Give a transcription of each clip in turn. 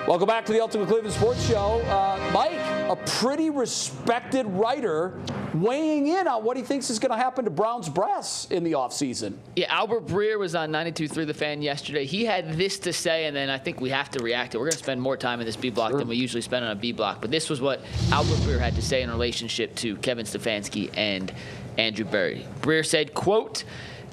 Welcome back to the Ultimate Cleveland Sports Show. Mike, a pretty respected writer, weighing in on what he thinks is going to happen to Brown's brass in the offseason. Yeah, Albert Breer was on 92.3 The Fan yesterday. He had this to say, and then I think we have to react to it. We're going to spend more time in this B block than we usually spend on a B block. But this was what Albert Breer had to say in relationship to Kevin Stefanski and Andrew Berry. Breer said, quote,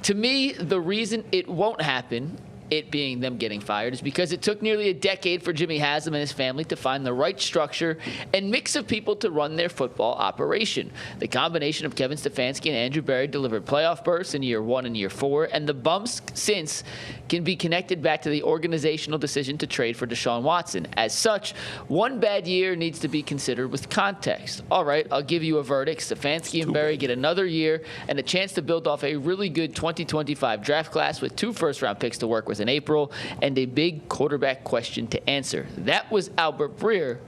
"To me, the reason it won't happen, it being them getting fired, is because it took nearly a decade for Jimmy Haslam and his family to find the right structure and mix of people to run their football operation. The combination of Kevin Stefanski and Andrew Berry delivered playoff berths in year 1 and year 4, and the bumps since can be connected back to the organizational decision to trade for Deshaun Watson. As such, one bad year needs to be considered with context. All right, I'll give you a verdict. Stefanski and Berry get another year and a chance to build off a really good 2025 draft class with 2 first-round picks to work with in April and a big quarterback question to answer." That was Albert Breer.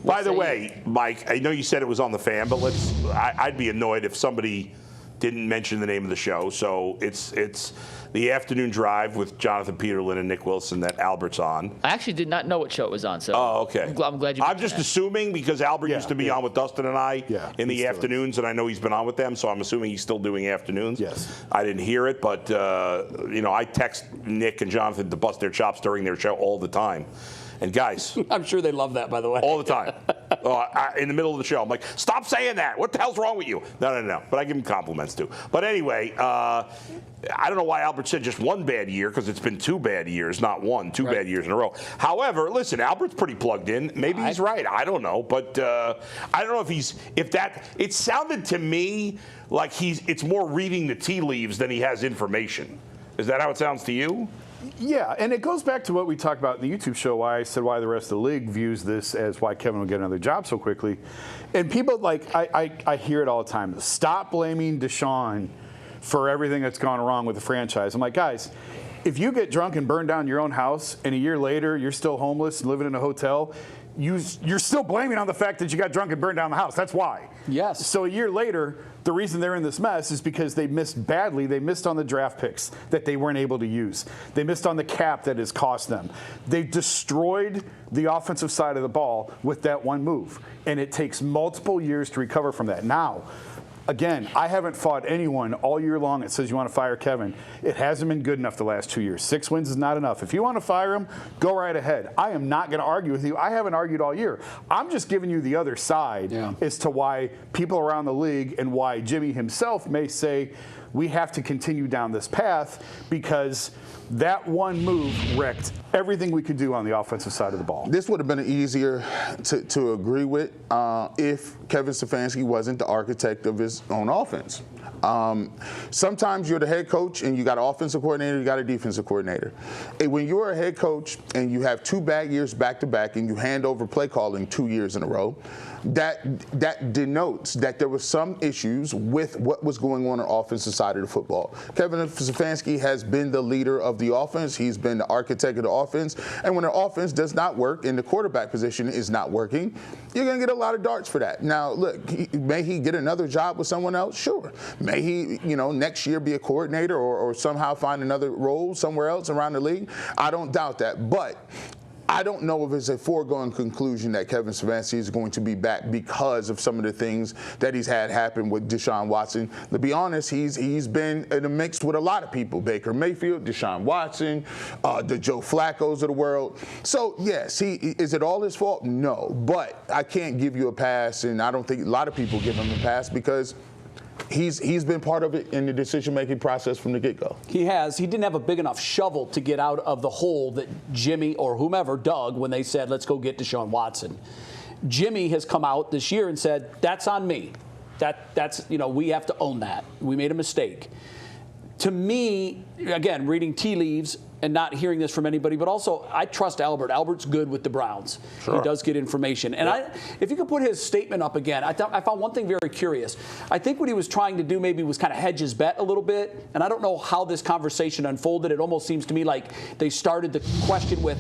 By the way, Mike, I know you said it was on the Fan, but I'd be annoyed if somebody didn't mention the name of the show. So it's the afternoon drive with Jonathan Peterlin and Nick Wilson that Albert's on. I actually did not know what show it was on, so okay. I'm glad you. I'm just assuming because Albert used to be on with Dustin and I in the afternoons, and I know he's been on with them, so I'm assuming he's still doing afternoons. Yes. I didn't hear it, but I text Nick and Jonathan to bust their chops during their show all the time. And guys, I'm sure they love that, by the way. all the time. In the middle of the show, I'm like, stop saying that. What the hell's wrong with you? No. But I give him compliments, too. But anyway, I don't know why Albert said just one bad year, because it's been 2 bad years, not 1, 2 bad years in a row. However, listen, Albert's pretty plugged in. Maybe he's right. I don't know. But I don't know if it sounded to me like it's more reading the tea leaves than he has information. Is that how it sounds to you? Yeah, and it goes back to what we talked about in the YouTube show, why I said why the rest of the league views this as why Kevin will get another job so quickly. And people, I hear it all the time. Stop blaming Deshaun for everything that's gone wrong with the franchise. I'm like, guys, if you get drunk and burn down your own house and a year later you're still homeless and living in a hotel, you're still blaming on the fact that you got drunk and burned down the house. That's why. Yes. So a year later, the reason they're in this mess is because they missed badly. They missed on the draft picks that they weren't able to use. They missed on the cap that has cost them. They destroyed the offensive side of the ball with that one move. And it takes multiple years to recover from that. Now, again, I haven't fought anyone all year long that says you want to fire Kevin. It hasn't been good enough the last 2 years. 6 wins is not enough. If you want to fire him, go right ahead. I am not going to argue with you. I haven't argued all year. I'm just giving you the other side as to why people around the league and why Jimmy himself may say we have to continue down this path because that one move wrecked everything we could do on the offensive side of the ball. This would have been easier to agree with if Kevin Stefanski wasn't the architect of his own offense. Sometimes you're the head coach and you got an offensive coordinator, you got a defensive coordinator. And when you're a head coach and you have 2 bad years back to back and you hand over play calling 2 years in a row, that denotes that there were some issues with what was going on the offensive side of the football. Kevin Stefanski has been the leader of the offense. He's been the architect of the offense. And when the offense does not work and the quarterback position is not working, you're going to get a lot of darts for that. Now, look, may he get another job with someone else? Sure. May he, next year be a coordinator or somehow find another role somewhere else around the league? I don't doubt that. But I don't know if it's a foregone conclusion that Kevin Stefanski is going to be back because of some of the things that he's had happen with Deshaun Watson. To be honest, he's been in a mix with a lot of people: Baker Mayfield, Deshaun Watson, the Joe Flaccos of the world. So yes, is it all his fault? No, but I can't give you a pass, and I don't think a lot of people give him a pass because he's been part of it in the decision-making process from the get-go. He has. He didn't have a big enough shovel to get out of the hole that Jimmy or whomever dug when they said, let's go get Deshaun Watson. Jimmy has come out this year and said, that's on me. That's we have to own that. We made a mistake. To me, again, reading tea leaves and not hearing this from anybody, but also I trust Albert. Albert's good with the Browns. Sure. He does get information. And if you could put his statement up again, I found one thing very curious. I think what he was trying to do maybe was kind of hedge his bet a little bit, and I don't know how this conversation unfolded. It almost seems to me like they started the question with,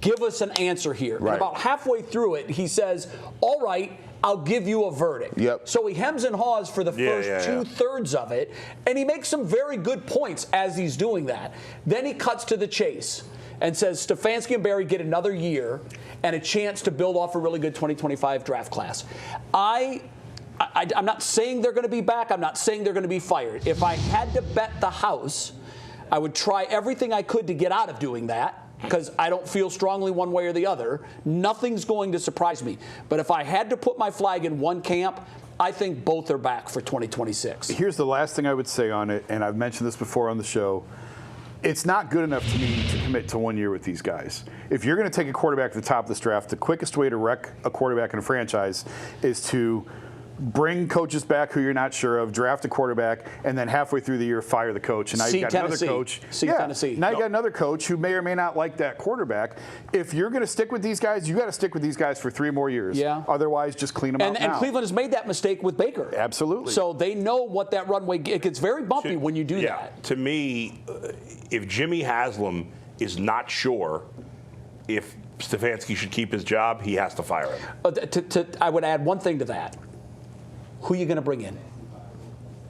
give us an answer here. Right. And about halfway through it, he says, all right, I'll give you a verdict. Yep. So he hems and haws for the first 2/3 of it, and he makes some very good points as he's doing that. Then he cuts to the chase. and says Stefanski and Berry get another year and a chance to build off a really good 2025 draft class. I'm not saying they're going to be back. I'm not saying they're going to be fired. If I had to bet the house, I would try everything I could to get out of doing that, because I don't feel strongly one way or the other. Nothing's going to surprise me. But if I had to put my flag in one camp, I think both are back for 2026. Here's the last thing I would say on it, and I've mentioned this before on the show. It's not good enough to me to commit to 1 year with these guys. If you're going to take a quarterback at the top of this draft, the quickest way to wreck a quarterback in a franchise is to bring coaches back who you're not sure of, draft a quarterback, and then halfway through the year fire the coach. And now you've got Tennessee. another coach. Tennessee. Now you got another coach who may or may not like that quarterback. If you're going to stick with these guys, you got to stick with these guys for 3 more years. Yeah. Otherwise, just clean them out And now. Cleveland has made that mistake with Baker. Absolutely. So they know what that runway. It gets very bumpy when you do that. To me, if Jimmy Haslam is not sure if Stefanski should keep his job, he has to fire him. I would add one thing to that. Who are you going to bring in?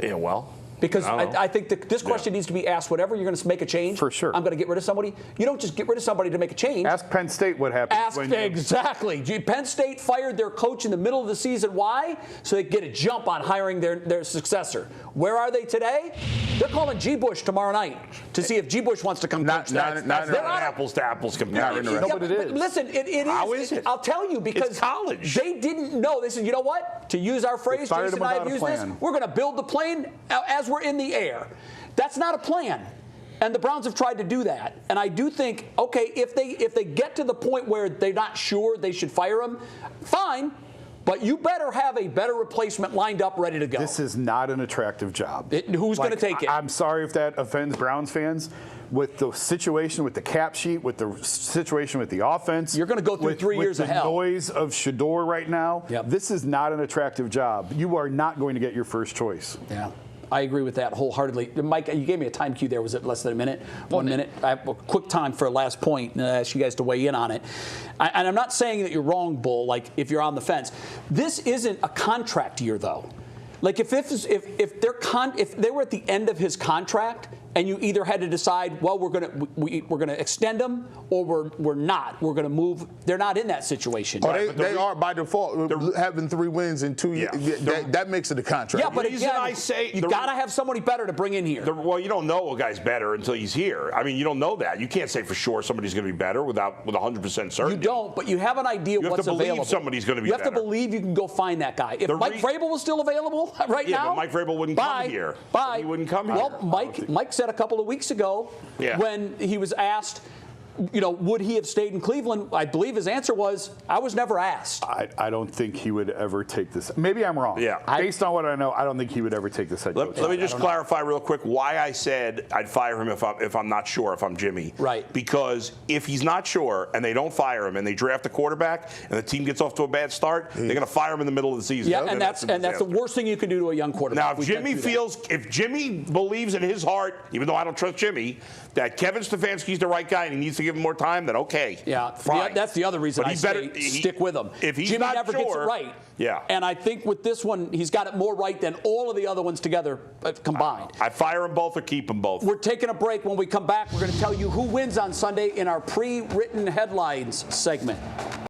Yeah, well. Because I think this question needs to be asked whenever you're going to make a change. For sure. I'm going to get rid of somebody. You don't just get rid of somebody to make a change. Ask Penn State what happened. Exactly. Penn State fired their coach in the middle of the season. Why? So they get a jump on hiring their successor. Where are they today? They're calling G. Bush tomorrow night to see if G. Bush wants to come coach them. That's not an apples to apples comparison. No, but it is. Listen, it is. How is it? I'll tell you, because it's college. They didn't know. They said, you know what? To use our phrase, fired Jason him and I have without a used this, plan. we're going to build the plane as we're in the air. That's not a plan. And the Browns have tried to do that. And I do think, okay, if they get to the point where they're not sure they should fire him, fine. But you better have a better replacement lined up, ready to go. This is not an attractive job. Who's going to take it? I'm sorry if that offends Browns fans. With the situation with the cap sheet, with the situation with the offense, you're going to go through 3 years of hell. The noise of Shador right now. Yep. This is not an attractive job. You are not going to get your first choice. Yeah. I agree with that wholeheartedly. Mike, you gave me a time cue there. Was it less than a minute? 1 minute? I have a quick time for a last point, and I ask you guys to weigh in on it. And I'm not saying that you're wrong, Bull, like if you're on the fence. This isn't a contract year, though. Like if they were at the end of his contract, and you either had to decide, well, we're gonna extend them, or we're not. We're gonna move. They're not in that situation. Oh, they are by default having 3 wins in 2 years. Yeah. That makes it a contract. Yeah, but reason again, I say you got to have somebody better to bring in here. Well, you don't know a guy's better until he's here. I mean, you don't know that. You can't say for sure somebody's going to be better with 100% certainty. You don't, but you have an idea you have what's to believe available. Somebody's going to be better. You have better. to believe you can go find that guy. If Mike Vrabel was still available right now, but Mike Vrabel wouldn't come here. Bye. He wouldn't come here. Well, Mike said a couple of weeks ago when he was asked, would he have stayed in Cleveland? I believe his answer was, I was never asked. I don't think he would ever take this. Maybe I'm wrong. Yeah. Based on what I know, I don't think he would ever take this head coach. Let me just clarify real quick why I said I'd fire him if I'm not sure, if I'm Jimmy. Right. Because if he's not sure and they don't fire him and they draft a quarterback and the team gets off to a bad start, they're going to fire him in the middle of the season. Yeah, and that's the worst thing you can do to a young quarterback. Now, if Jimmy believes in his heart, even though I don't trust Jimmy, that Kevin Stefanski's the right guy and he needs to give him more time, then okay. Yeah, fine. That's the other reason I say stick with him. If he's Jimmy not never gets it right. Yeah. And I think with this one, he's got it more right than all of the other ones together combined. I fire them both or keep them both. We're taking a break. When we come back, we're going to tell you who wins on Sunday in our pre-written headlines segment.